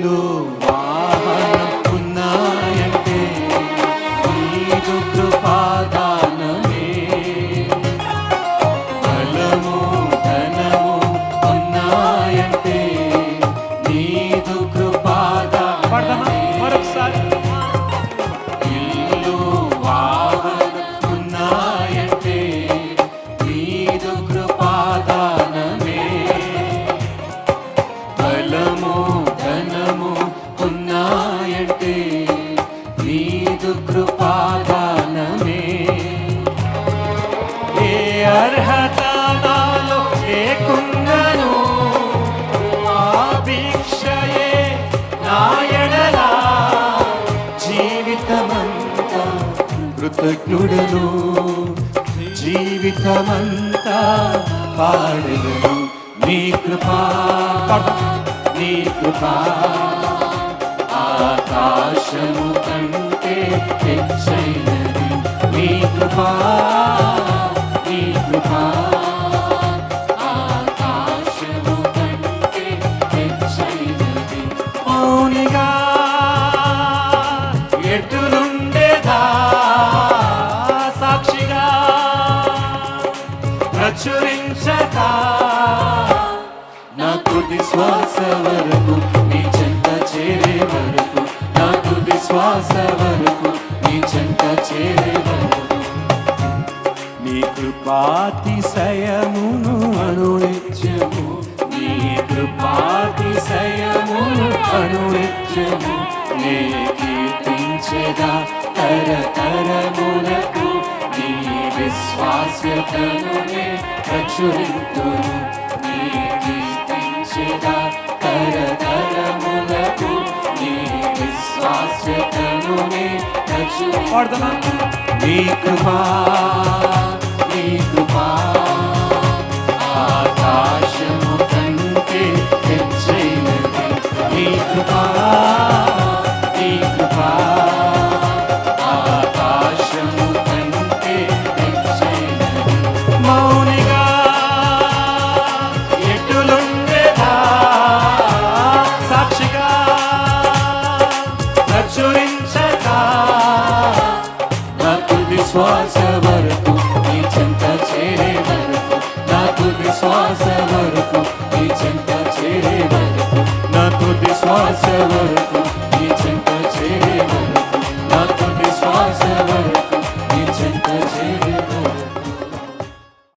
ఇల్లు వాహనం ఉన్నాయంటే నీదు కృపాదానమే. బలము ధనము ఉన్నాయంటే నీదు కృపాదానమే. మరొకసారి ఇల్లు వాహనం ఉన్నాయంటే నీదు కృపాదానమే. బలము ధనము ఉన్నాయంటే నీదు కృపాదానమే. ఏ అర్హత నాలో లేకున్నను భిక్షయే నా ఎడల జీవితమంతా కృతజ్ఞుడను. జీవితమంతా పాడెదను నీ కృపా. నీ కృపా ఆకాశము కంటే హెచ్చైనది. నీ కృపా నీ కృపా ఆకాశము కంటే హెచ్చైనది. మౌనిగా ఎటులుండేదా సాక్షిగా ప్రచురించక నా తుది శ్వాస వరకు నీ చెంత చేరే వరకు. నా తుది శ్వాస వరకు నీ చెంత చేరే వరకు. నీ కృపాతిశయమును అనునిత్యము. నీ కృపాతిశయమును అనునిత్యము నే కీర్తించెదా తరతరములకు. నీ విశ్వాస్యతను నే ప్రచురింతును. నీ కీర్తించెదా తరతరములకు. నీ విశ్వాస్యతను నే ప్రచురింతును. నీ కృపా నీ కృపా ఆకాశము కంటే హెచ్చైనది. నీ కృపా నీ కృపా ఆకాశము కంటే హెచ్చైనది. మౌనిగా ఎటులుండేదా సాక్షిగా ప్రచురించక నా తుది శ్వాస వరకు నీ చెంత చేరే వరకు. నా తుది శ్వాస వరకు నీ చెంత చేరే వరకు. నా తుది శ్వాస వరకు